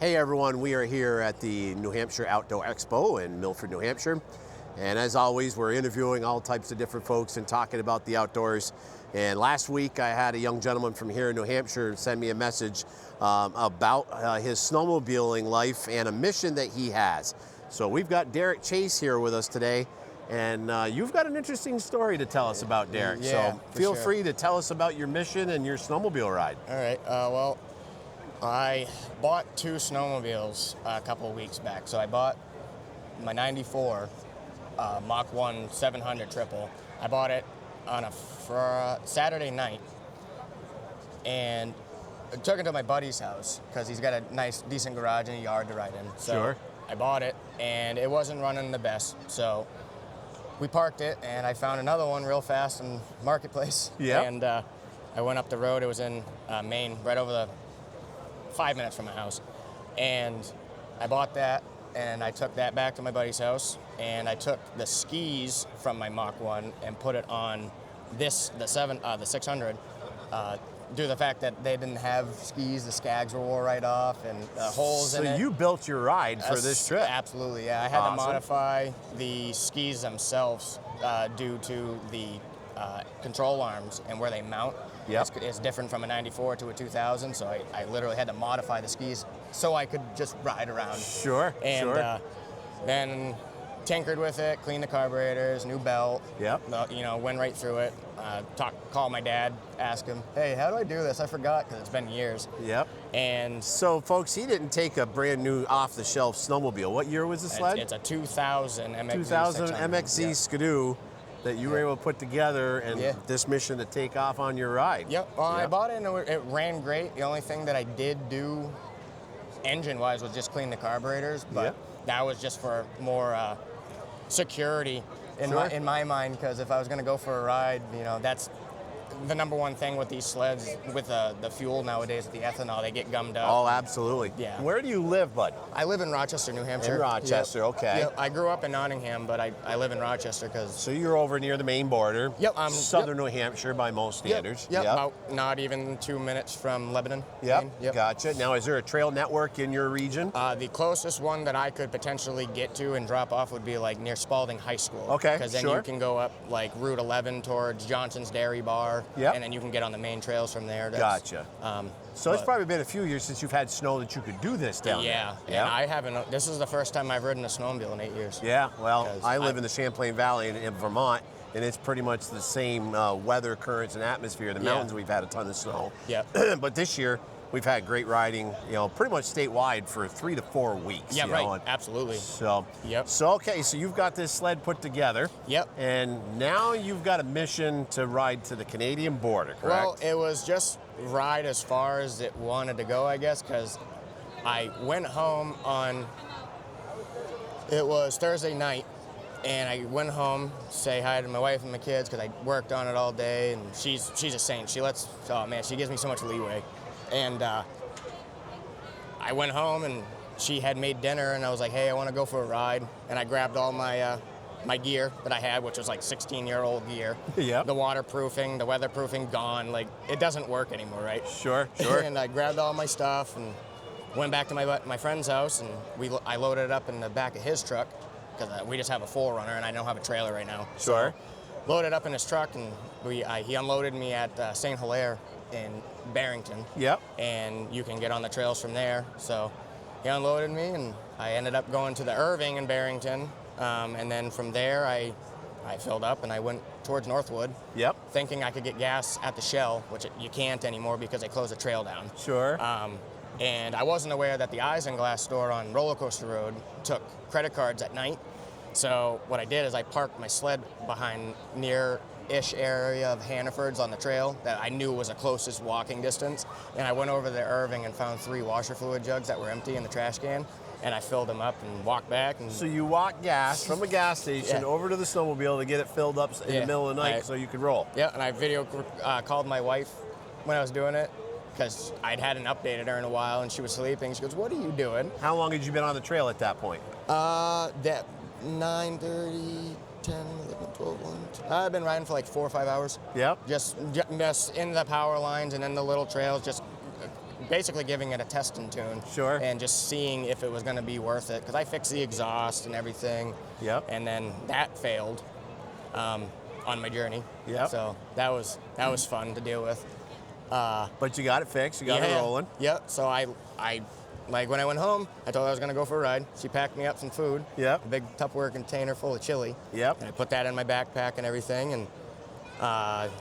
Hey everyone, we are here at the New Hampshire Outdoor Expo in Milford, New Hampshire. And as always, we're interviewing all types of different folks and talking about the outdoors. And last week I had a young gentleman from here in New Hampshire send me a message about his snowmobiling life and a mission that he has. So we've got Derek Chase here with us today. And you've got an interesting story to tell us about, Derek. Yeah, so feel free to tell us about your mission and your snowmobile ride. All right. Well, I bought two snowmobiles a couple of weeks back. So I bought my 94 Mach 1 700 triple. I bought it on a Saturday night and I took it to my buddy's house because he's got a nice, decent garage and a yard to ride in. So Sure. I bought it and it wasn't running the best. So we parked it and I found another one real fast in Marketplace. Yeah. And I went up the road. It was in Maine, right over the 5 minutes from my house. And I bought that and I took that back to my buddy's house and I took the skis from my Mach 1 and put it on the 600 due to the fact that they didn't have skis, the skags were wore right off and holes in it. So you built your ride for this trip? Absolutely, yeah. I had to modify the skis themselves due to the control arms and where they mount. Yep. It's different from a 94 to a 2000, so I literally had to modify the skis so I could just ride around. Sure, and, sure. Then tinkered with it, cleaned the carburetors, new belt. Yep. Went right through it. Called my dad, asked him, hey, how do I do this? I forgot because it's been years. Yep. And so, folks, he didn't take a brand new off-the-shelf snowmobile. What year was the Sled? It's a 2000 MXZ 2000 600. MXZ Yep. Skidoo that you were able to put together and Yeah. this mission to take off on your ride. Yep. Well, I bought it and it ran great. The only thing that I did do engine-wise was just clean the carburetors, but that was just for more security in my mind, because if I was going to go for a ride, that's the number one thing with these sleds, with the fuel nowadays, with the ethanol, they get gummed up. Oh, absolutely. Yeah. Where do you live, bud? I live in Rochester, New Hampshire. In Rochester, Yep. okay. Yep. I grew up in Nottingham, but I live in Rochester because... So you're over near the Maine border. Yep. Southern New Hampshire by most standards. Yep. About not even 2 minutes from Lebanon. Yep. Maine. Yep. Gotcha. Now, is there a trail network in your region? The closest one that I could potentially get to and drop off would be like near Spalding High School. Okay, because then you can go up like Route 11 towards Johnson's Dairy Bar. Yep. And then you can get on the main trails from there. Gotcha. So it's probably been a few years since you've had snow that you could do this down there. Yeah. And I haven't. This is the first time I've ridden a snowmobile in 8 years. Yeah. Well, I live in the Champlain Valley in Vermont, and it's pretty much the same weather, currents, and atmosphere. The mountains, we've had a ton of snow. Yeah. But this year, we've had great riding, pretty much statewide for 3 to 4 weeks. Yeah, right. Absolutely. So, okay, so you've got this sled put together. Yep. And now you've got a mission to ride to the Canadian border, correct? Well, it was just ride as far as it wanted to go, I guess, because I went home it was Thursday night, and I went home, say hi to my wife and my kids, because I worked on it all day, and she's a saint. She gives me so much leeway. And I went home and she had made dinner and I was like, hey, I want to go for a ride. And I grabbed all my my gear that I had, which was like 16-year-old gear. Yeah. The waterproofing, the weatherproofing gone. Like, it doesn't work anymore, right? Sure. And I grabbed all my stuff and went back to my friend's house and I loaded it up in the back of his truck because we just have a 4Runner and I don't have a trailer right now. Sure. So, loaded up in his truck and he unloaded me at St. Hilaire in Barrington. Yep. And you can get on the trails from there. So he unloaded me and I ended up going to the Irving in Barrington. And then from there I filled up and I went towards Northwood. Yep. Thinking I could get gas at the Shell, which you can't anymore because they closed the trail down. Sure. And I wasn't aware that the Isinglass store on Roller Coaster Road took credit cards at night. So what I did is I parked my sled behind near-ish area of Hannaford's on the trail that I knew was the closest walking distance. And I went over to Irving and found 3 washer fluid jugs that were empty in the trash can. And I filled them up and walked back. And so you walked gas from a gas station over to the snowmobile to get it filled up in the middle of the night so you could roll. Yeah, and I called my wife when I was doing it because I hadn't updated her in a while and she was sleeping. She goes, what are you doing? How long had you been on the trail at that point? That 9:30, 10, 11, 12, 1, 2. I've been riding for like 4 or 5 hours. Yep. Just in the power lines and in the little trails, just basically giving it a test and tune. Sure. And just seeing if it was going to be worth it. Because I fixed the exhaust and everything. Yep. And then that failed on my journey. Yep. So that was fun to deal with. But you got it fixed. You got it rolling. Yep. So I like when I went home, I told her I was going to go for a ride. She packed me up some food. Yep. A big Tupperware container full of chili. Yep. And I put that in my backpack and everything, and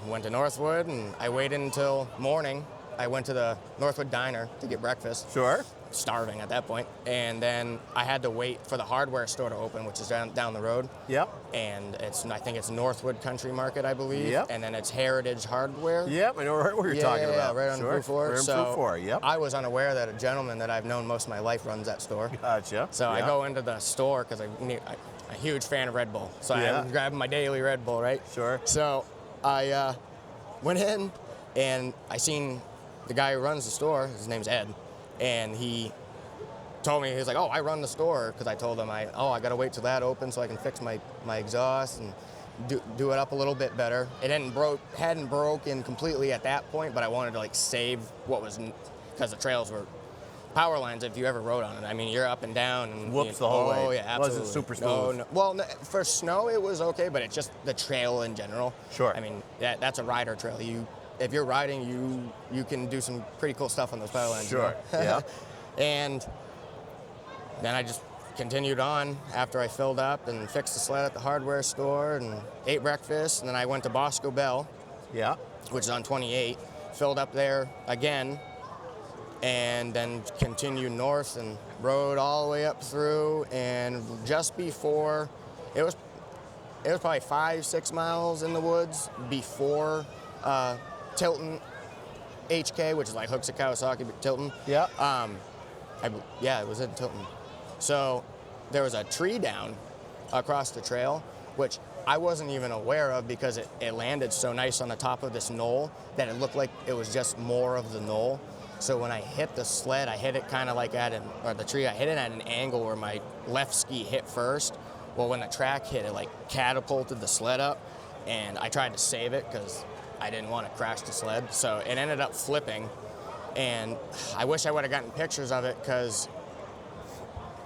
went to Northwood, and I waited until morning. I went to the Northwood Diner to get breakfast. Sure. Starving at that point. And then I had to wait for the hardware store to open, which is down the road. Yep. And I think it's Northwood Country Market, I believe. Yep. And then it's Heritage Hardware. Yep, I know right what you're talking about. Right on sure. Route 4. Right on So Route 4, yep. I was unaware that a gentleman that I've known most of my life runs that store. Gotcha. So I Yep. go into the store because I'm a huge fan of Red Bull. So Yeah. I grab my daily Red Bull, right? Sure. So I went in, and I seen the guy who runs the store. His name's Ed. And he told me, he was like, oh, I run the store, because I told him, I got to wait till that opens so I can fix my exhaust and do it up a little bit better. It hadn't broken completely at that point, but I wanted to like save what was, because the trails were power lines. If you ever rode on it, I mean, you're up and down and Whoops the whole way. Oh yeah, absolutely. Wasn't super smooth. No. Well, for snow it was okay, but it's just the trail in general. Sure. I mean, that's a rider trail. If you're riding, you can do some pretty cool stuff on those power lines. Sure. You know? Yeah. And then I just continued on after I filled up and fixed the sled at the hardware store and ate breakfast. And then I went to Bosco Bell, Yeah. which is on 28, filled up there again, and then continued north and rode all the way up through. And just before, it was probably 5-6 miles in the woods before Tilton HK, which is like Hooks at Kawasaki, but Tilton. Yeah. It was in Tilton. So there was a tree down across the trail, which I wasn't even aware of because it landed so nice on the top of this knoll that it looked like it was just more of the knoll. So when I hit the sled, I hit it kind of like the tree, I hit it at an angle where my left ski hit first. Well, when the track hit, it like catapulted the sled up, and I tried to save it because I didn't want to crash the sled. So it ended up flipping, and I wish I would have gotten pictures of it because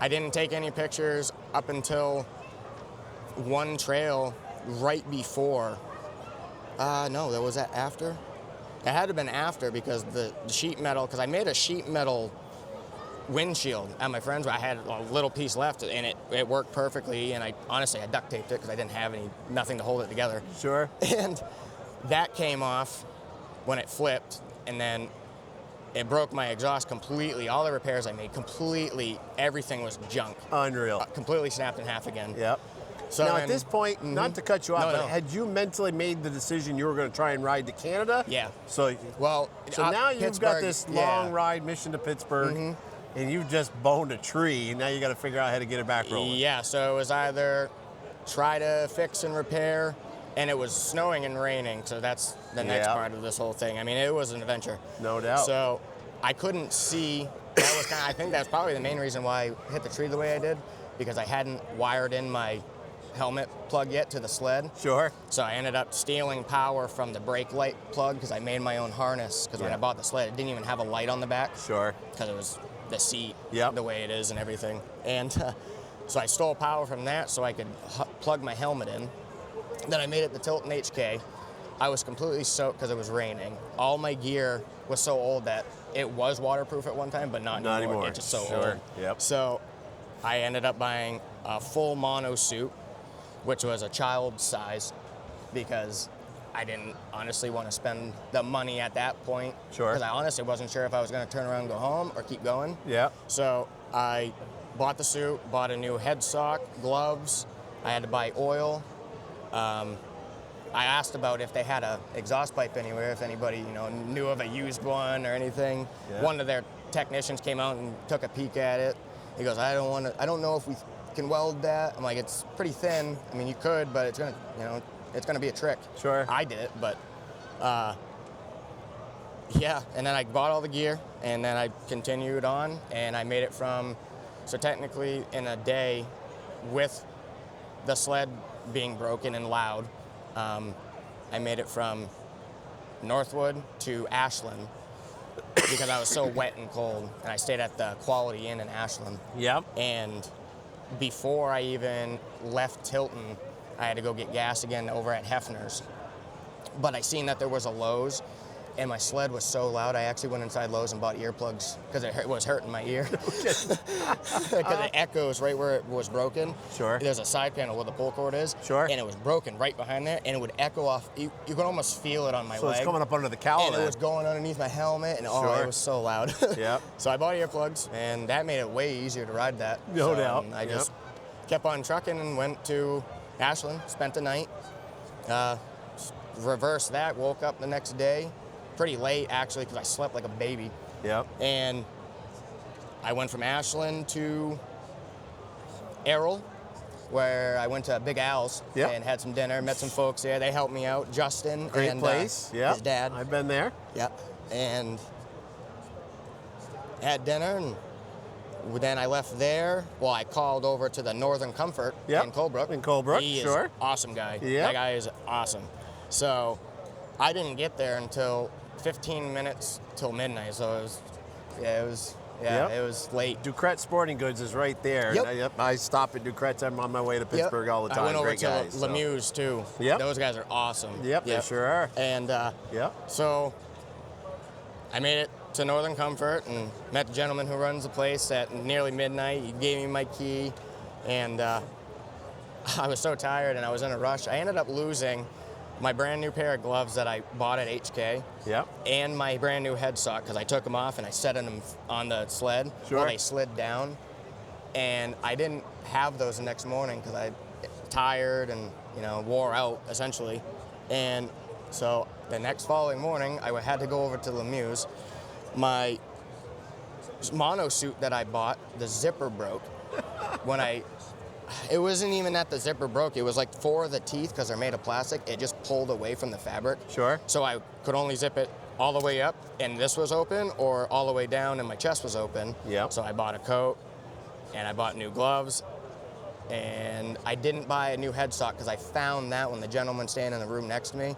I didn't take any pictures up until one trail right before. No, was that after? It had to have been after because the sheet metal, because I made a sheet metal windshield at my friend's where I had a little piece left, and it worked perfectly, and I duct taped it because I didn't have nothing to hold it together. Sure. And that came off when it flipped, and then it broke my exhaust completely. All the repairs I made, completely, everything was junk. Unreal. Completely snapped in half again. Yep. So now, then, at this point, not to cut you off, No, but no. had you mentally made the decision you were going to try and ride to Canada? Yeah. So now you've got Pittsburgh, this yeah. long ride mission to Pittsburgh, and you've just boned a tree, and now you got to figure out how to get it back rolling. Yeah, so it was either try to fix and repair, and it was snowing and raining, so that's the next part of this whole thing. I mean, it was an adventure. No doubt. So I couldn't see. I think that's probably the main reason why I hit the tree the way I did, because I hadn't wired in my helmet plug yet to the sled. Sure. So I ended up stealing power from the brake light plug because I made my own harness, because when I bought the sled, it didn't even have a light on the back. Sure. Because it was the seat, Yep. the way it is and everything. And so I stole power from that so I could plug my helmet in. Then I made it to Tilton HK. I was completely soaked because it was raining. All my gear was so old that it was waterproof at one time, but not anymore. It's just so old. Yep. So I ended up buying a full mono suit, which was a child's size, because I didn't honestly want to spend the money at that point. Sure. Because I honestly wasn't sure if I was going to turn around and go home or keep going. Yeah. So I bought the suit, bought a new head sock, gloves. I had to buy oil. I asked about if they had a exhaust pipe anywhere, if anybody knew of a used one or anything. Yeah. One of their technicians came out and took a peek at it. He goes, I don't know if we can weld that. I'm like, it's pretty thin. I mean, you could, but it's gonna be a trick. Sure. I did it, but yeah. And then I bought all the gear, and then I continued on, and I made it so technically in a day, with the sled being broken and loud, I made it from Northwood to Ashland. because I was so wet and cold. And I stayed at the Quality Inn in Ashland. Yep. And before I even left Tilton, I had to go get gas again over at Hefner's. But I seen that there was a Lowe's, and my sled was so loud, I actually went inside Lowe's and bought earplugs because it was hurting my ear. Because it echoes right where it was broken. Sure. There's a side panel where the pull cord is. Sure. And it was broken right behind there, and it would echo off. You could almost feel it on my leg. So it's coming up under the cowl. And it was going underneath my helmet, and Sure. it was so loud. Yep. So I bought earplugs, and that made it way easier to ride that. No So, doubt. I just kept on trucking and went to Ashland, spent the night. Reversed that, woke up the next day, pretty late actually, because I slept like a baby. Yep. And I went from Ashland to Errol, where I went to Big Al's and had some dinner, met some folks there. They helped me out. Justin Great and place. his dad. I've been there. Yep. And had dinner, and then I left there. Well, I called over to the Northern Comfort in Colebrook. In Colebrook, He is sure. an awesome guy. Yep. That guy is awesome. So I didn't get there until 15 minutes till midnight. So it was late. Ducret Sporting Goods is right there. Yep. I stop at Ducret's. I'm on my way to Pittsburgh all the time. I went over Great to guys. Lemieux too. Yep. Those guys are awesome. Yep, they sure are. And so I made it to Northern Comfort and met the gentleman who runs the place at nearly midnight. He gave me my key, and I was so tired and I was in a rush. I ended up losing my brand new pair of gloves that I bought at HK. Yep. And my brand new head sock, because I took them off and I set them on the sled while they slid down. And I didn't have those the next morning because I tired and wore out essentially. And so the next following morning, I had to go over to Lemieux. My mono suit that I bought, the zipper broke. It wasn't even that the zipper broke. It was like 4 of the teeth, because they're made of plastic, it just pulled away from the fabric. Sure. So I could only zip it all the way up, and this was open, or all the way down, and my chest was open. Yep. So I bought a coat, and I bought new gloves, and I didn't buy a new headstock because I found that when the gentleman standing in the room next to me,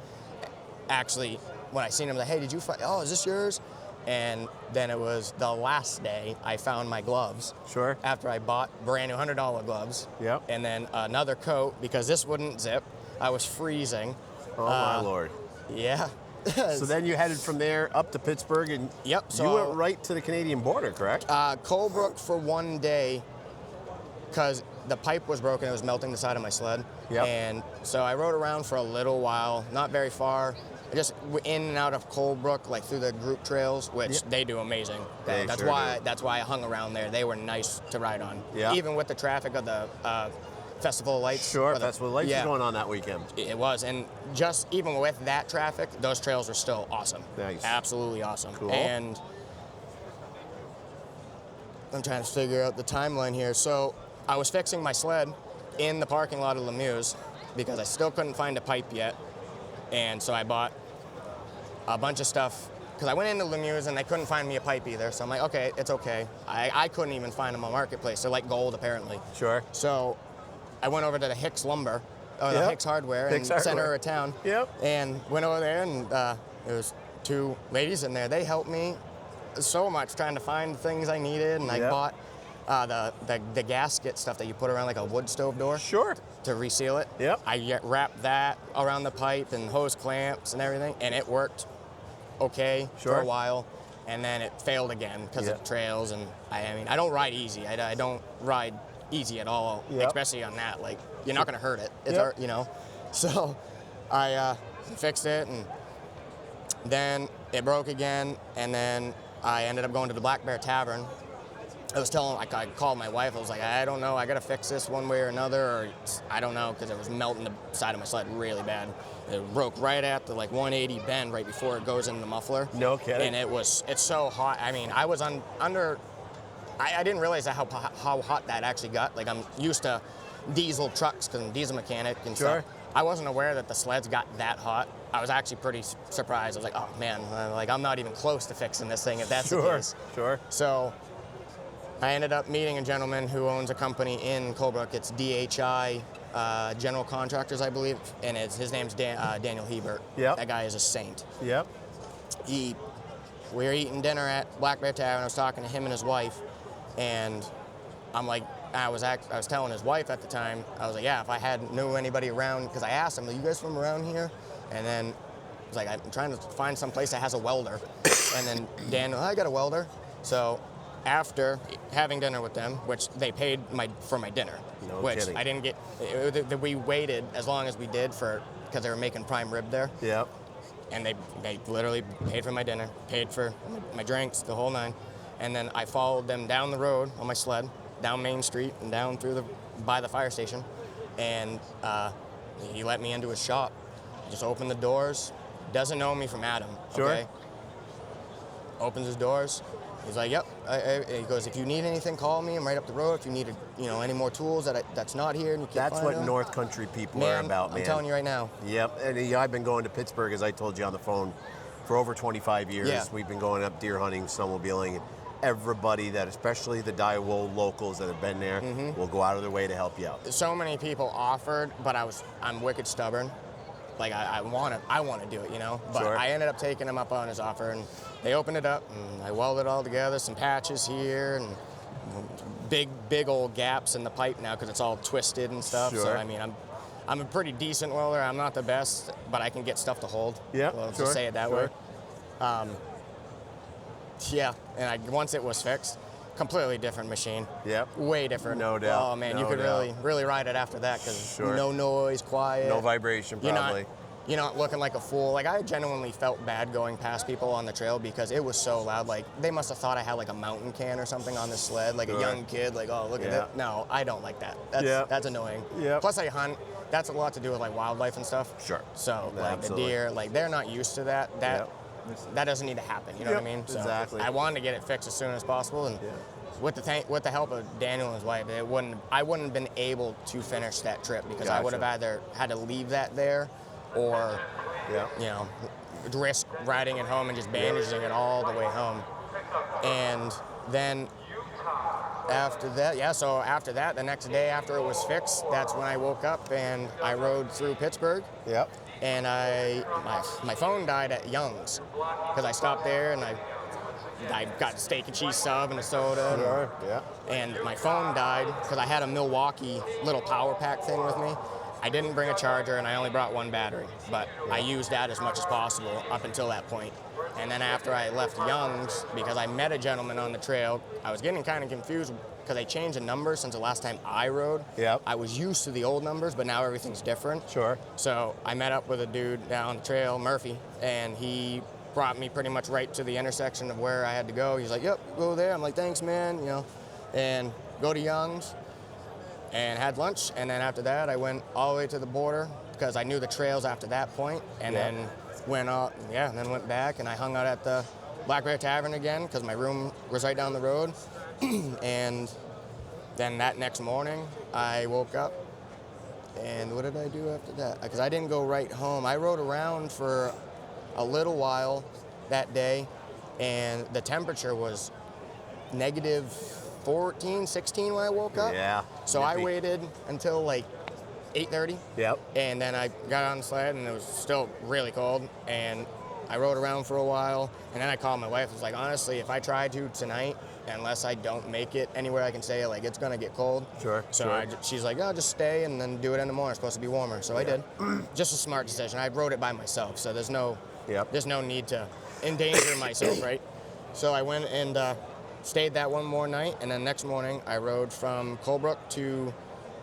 actually, when I seen him, like, hey, did you find? Oh, is this yours? And then it was the last day I found my gloves. Sure. After I bought brand new $100 gloves. Yep. And then another coat, because this wouldn't zip. I was freezing. Oh my Lord. Yeah. So then you headed from there up to Pittsburgh, and so you went right to the Canadian border, correct? Colebrook for one day, because the pipe was broken. It was melting the side of my sled. Yep. And so I rode around for a little while, not very far. Just in and out of Colebrook, like through the group trails, which they do amazing. That's why I hung around there. They were nice to ride on. Yeah. Even with the traffic of the Festival of Lights. Sure, Festival of Lights is going on that weekend. It was, and just even with that traffic, those trails were still awesome. Nice. Absolutely awesome. Cool. And I'm trying to figure out the timeline here. So I was fixing my sled in the parking lot of Lemieux because I still couldn't find a pipe yet. And so I bought a bunch of stuff because I went into Lemieux and they couldn't find me a pipe either. So I'm like, okay, it's okay. I couldn't even find them on Marketplace. They're like gold, apparently. Sure. So I went over to the Hicks Lumber, the Hicks Hardware in the center of town. Yep. And went over there, and there was 2 ladies in there. They helped me so much trying to find things I needed, and I bought the gasket stuff that you put around like a wood stove door. Sure. To reseal it. Yep. I wrapped that around the pipe and hose clamps and everything, and it worked okay for a while, and then it failed again because of the trails. And I mean, I don't ride easy. I don't ride easy at all, especially on that. Like, you're not gonna hurt it. It's So I fixed it, and then it broke again, and then I ended up going to the Black Bear Tavern. I called my wife. I was like, I don't know. I got to fix this one way or another, or I don't know, because it was melting the side of my sled really bad. It broke right at the 180 bend right before it goes in the muffler. No kidding. And it's so hot. I mean, I was under. I didn't realize how hot that actually got. Like, I'm used to diesel trucks because I'm a diesel mechanic and stuff. I wasn't aware that the sleds got that hot. I was actually pretty surprised. I was like, oh man, I'm not even close to fixing this thing if that's the case. Sure. So I ended up meeting a gentleman who owns a company in Colebrook. It's DHI General Contractors, I believe, and his name's Daniel Hebert. Yep. That guy is a saint. Yep. He we were eating dinner at Black Bear Tavern. I was talking to him and his wife, and I'm like, I was telling his wife at the time, I was like, yeah, if I knew anybody around, because I asked him, are you guys from around here? And then I was like, I'm trying to find some place that has a welder. And then Dan, I got a welder. So after having dinner with them, which they paid for my dinner, No which kidding. I didn't get, we waited as long as we did because they were making prime rib there. Yep. And they literally paid for my dinner, paid for my drinks, the whole nine. And then I followed them down the road on my sled, down Main Street and down through by the fire station. And he let me into his shop. Just opened the doors. Doesn't know me from Adam. Sure. Okay? Opens his doors. He's like, yep. He goes, if you need anything, call me. I'm right up the road. If you need, any more tools that's not here and you can't That's find what them. North Country people Man, are about, man. I'm telling you right now. Yep, and I've been going to Pittsburgh, as I told you on the phone, for over 25 years. Yeah. We've been going up deer hunting, snowmobiling, and everybody that, especially the Daiwo locals that have been there, will go out of their way to help you out. So many people offered, but I'm wicked stubborn. Like I want to do it, But Sure. I ended up taking him up on his offer, and they opened it up, and I welded it all together. Some patches here, and big old gaps in the pipe now because it's all twisted and stuff. Sure. So I mean, I'm a pretty decent welder. I'm not the best, but I can get stuff to hold. Yeah, Well, sure, to say it that sure. way. Yeah, and once it was fixed, completely different machine. Yep. Way different. No doubt. Oh man, No you could doubt. really ride it after that because Sure. no noise, quiet. No vibration, probably. You're not looking like a fool. Like I genuinely felt bad going past people on the trail because it was so loud. Like they must have thought I had like a mountain can or something on the sled, like Sure. a young kid. Like, oh, look at Yeah. that. No, I don't like that. That's annoying. Yeah. Plus I hunt. That's a lot to do with like wildlife and stuff. Sure. So like Absolutely. the deer, like they're not used to that. Yep. That doesn't need to happen. You know what I Yep, mean? So exactly. I wanted to get it fixed as soon as possible, and with the help of Daniel and his wife, I wouldn't have been able to finish that trip because I would have Gotcha. either had to leave that there, or Yeah. risk riding it home and just bandaging it all the way home. And then after that, the next day after it was fixed, that's when I woke up and I rode through Pittsburgh. Yep. And my phone died at Young's because I stopped there and I got a steak and cheese sub and a soda. Sure. Yeah. And my phone died because I had a Milwaukee little power pack thing with me. I didn't bring a charger and I only brought one battery, but I used that as much as possible up until that point. And then after I left Young's, because I met a gentleman on the trail, I was getting kind of confused because they changed the numbers since the last time I rode. Yep. I was used to the old numbers, but now everything's different. Sure. So I met up with a dude down the trail, Murphy, and he brought me pretty much right to the intersection of where I had to go. He's like, yep, go there. I'm like, thanks, man, and go to Young's and had lunch. And then after that, I went all the way to the border because I knew the trails after that point, and Yeah. then went back and I hung out at the Black Bear Tavern again because my room was right down the road. And then that next morning, I woke up, and what did I do after that? Because I didn't go right home. I rode around for a little while that day, and the temperature was negative 14, 16 when I woke up. Yeah. So I Nippy. waited until like 8:30. Yep. And then I got on the sled, and it was still really cold, and I rode around for a while, and then I called my wife. I was like, honestly, if I try to tonight, unless I don't make it anywhere I can stay, like it's gonna get cold. Sure, So sure. she's like, oh, just stay and then do it in the morning. It's supposed to be warmer. So I did. Just a smart decision. I rode it by myself, so there's no need to endanger myself, right? So I went and stayed that one more night, and then next morning I rode from Colebrook to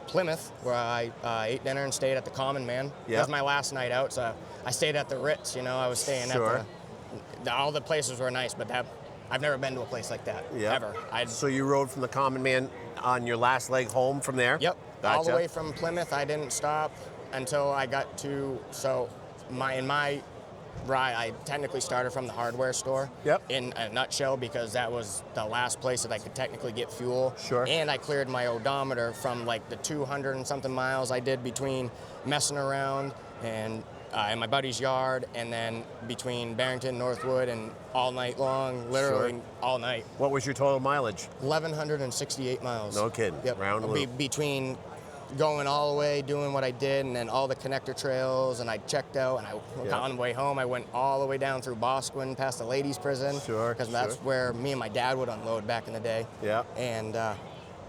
Plymouth, where I ate dinner and stayed at the Common Man. Yeah. That was my last night out, so I stayed at the Ritz. I was staying Sure. at all the places were nice, but I've never been to a place like that ever. So you rode from the Common Man on your last leg home from there? Yep. All the Gotcha. way from Plymouth. I didn't stop until I got to, in my ride, I technically started from the hardware store. Yep. In a nutshell, because that was the last place that I could technically get fuel. Sure. And I cleared my odometer from like the 200 and something miles I did between messing around and in my buddy's yard, and then between Barrington, Northwood, and all night long, literally Sure. all night. What was your total mileage? 1,168 miles. No kidding. Yep. Round and loop. Between going all the way, doing what I did, and then all the connector trails, and I checked out, and on the way home, I went all the way down through Bosquen, past the ladies' prison. Sure, because that's where me and my dad would unload back in the day. Yeah. And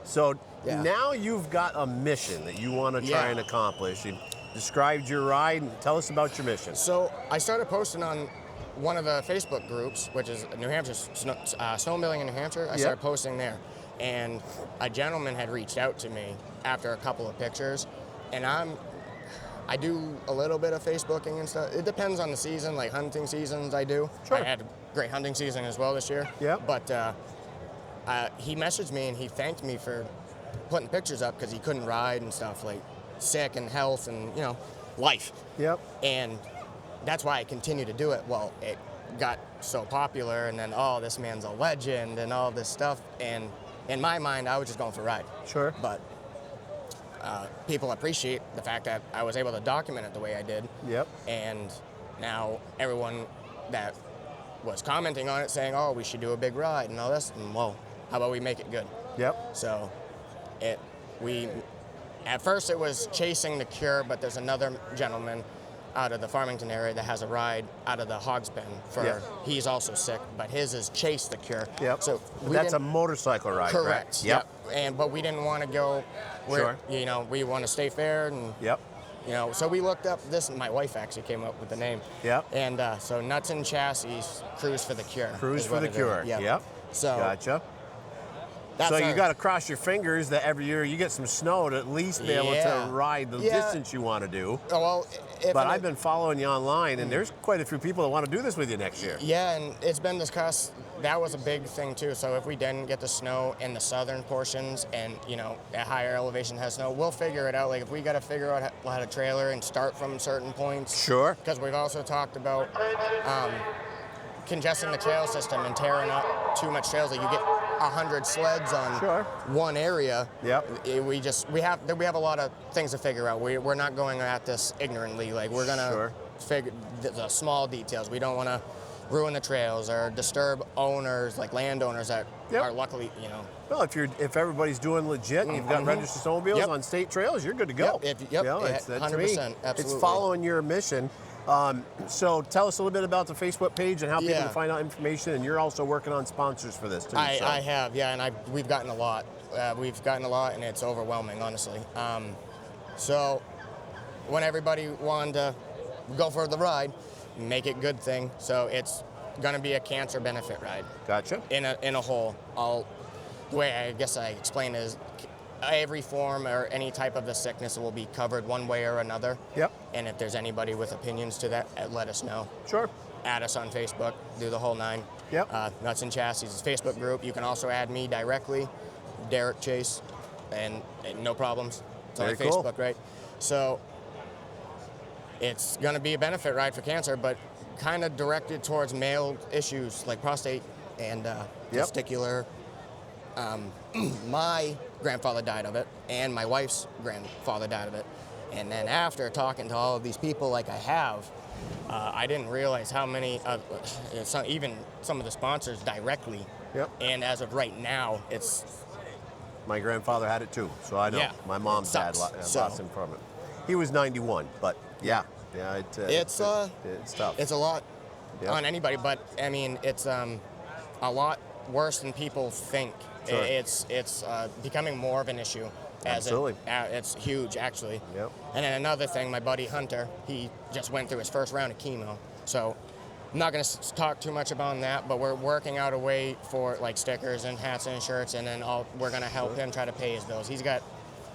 so now you've got a mission that you want to try and accomplish. You described your ride, and tell us about your mission. So I started posting on one of the Facebook groups, which is New Hampshire, snowmobiling in New Hampshire. I started posting there. And a gentleman had reached out to me after a couple of pictures, and I do a little bit of Facebooking and stuff. It depends on the season, like hunting seasons I do. Sure. I had a great hunting season as well this year. Yeah. But he messaged me and he thanked me for putting pictures up because he couldn't ride and stuff, like sick and health and, you know, life. Yep. And that's why I continue to do it. Well, it got so popular, and then, oh, this man's a legend and all this stuff. And in my mind, I was just going for a ride. Sure. But people appreciate the fact that I was able to document it the way I did. Yep. And now everyone that was commenting on it saying, oh, we should do a big ride and all this, and well, how about we make it good? Yep. So at first it was chasing the cure, but there's another gentleman out of the Farmington area that has a ride out of the Hogs Pen he's also sick, but his is chase the cure. Yep. So that's a motorcycle ride. Correct. Right? Yep. But we didn't want to go where, you know, we want to stay fair and you know, so we looked up this, my wife actually came up with the name. Yep. And so Nuts and Chassis, Cruize for the Cure. Cruize for the Cure. Yep. So gotcha. So you got to cross your fingers that every year you get some snow to at least be able to ride the distance you want to do. Oh, well, but I've been following you online, and there's quite a few people that want to do this with you next year. Yeah, and it's been discussed. That was a big thing too. So if we didn't get the snow in the southern portions, and you know, at higher elevation has snow, we'll figure it out. Like if we got to figure out how to trailer and start from certain points. Sure. Because we've also talked about congesting the trail system and tearing up too much trails. Like you get 100 sleds on one area. Yep. We have a lot of things to figure out. We're not going at this ignorantly. Like we're gonna figure the small details. We don't want to ruin the trails or disturb owners, like landowners that are luckily, you know. Well, if everybody's doing legit, and you've got registered snowmobiles on state trails, you're good to go. Yep. You know, 100%. Absolutely. It's following your mission. So tell us a little bit about the Facebook page and how people can find out information. And you're also working on sponsors for this too. I have, and we've gotten a lot. And it's overwhelming, honestly. So when everybody wanted to go for the ride, make it good thing. So it's gonna be a cancer benefit ride. Gotcha. In a whole. The way I guess I explain it is every form or any type of the sickness will be covered one way or another. Yep. And if there's anybody with opinions to that, let us know. Sure. Add us on Facebook, do the whole nine. Yep. Nuts and Chassis is a Facebook group. You can also add me directly, Derek Chase, and no problems. It's on Facebook, right? So it's going to be a benefit ride for cancer, but kind of directed towards male issues like prostate and testicular. My grandfather died of it, and my wife's grandfather died of it. And then after talking to all of these people like I have, I didn't realize how many, even some of the sponsors directly. Yep. And as of right now, it's... My grandfather had it too, so I know. Yeah, my mom's dad lost him from it. He was 91, but it's tough. It's a lot on anybody, but I mean, it's a lot worse than people think. Sure. It's becoming more of an issue. Absolutely. It's huge, actually. Yep. And then another thing, my buddy Hunter, he just went through his first round of chemo. So I'm not going to talk too much about that, but we're working out a way for like stickers and hats and shirts, and then we're going to help him try to pay his bills. He's got,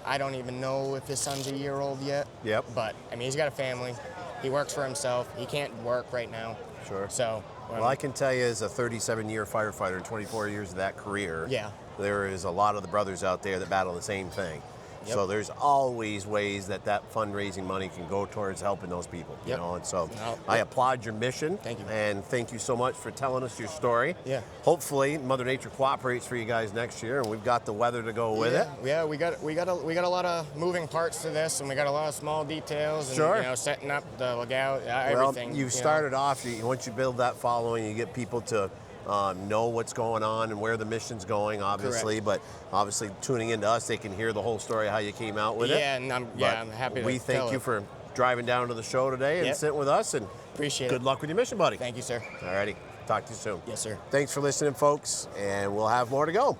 I don't even know if his son's a year old yet. Yep. But I mean, he's got a family. He works for himself. He can't work right now. Sure. So. Well, I can tell you as a 37-year firefighter and 24 years of that career, there is a lot of the brothers out there that battle the same thing. Yep. So there's always ways that fundraising money can go towards helping those people. You know, and so I applaud your mission. Thank you. And thank you so much for telling us your story. Yeah. Hopefully, Mother Nature cooperates for you guys next year, and we've got the weather to go with it. Yeah, we got a lot of moving parts to this, and we got a lot of small details. And, sure. You know, setting up the layout, everything. Well, you've started off. Once you build that following, you get people to know what's going on and where the mission's going, obviously. Correct. But obviously, tuning into us, they can hear the whole story of how you came out with it. Yeah, and I'm happy to We thank tell you it. for driving down to the show today and Yep. sitting with us. And Appreciate good it. luck with your mission, buddy. Thank you, sir. Alrighty, talk to you soon. Yes, sir. Thanks for listening, folks, and we'll have more to go.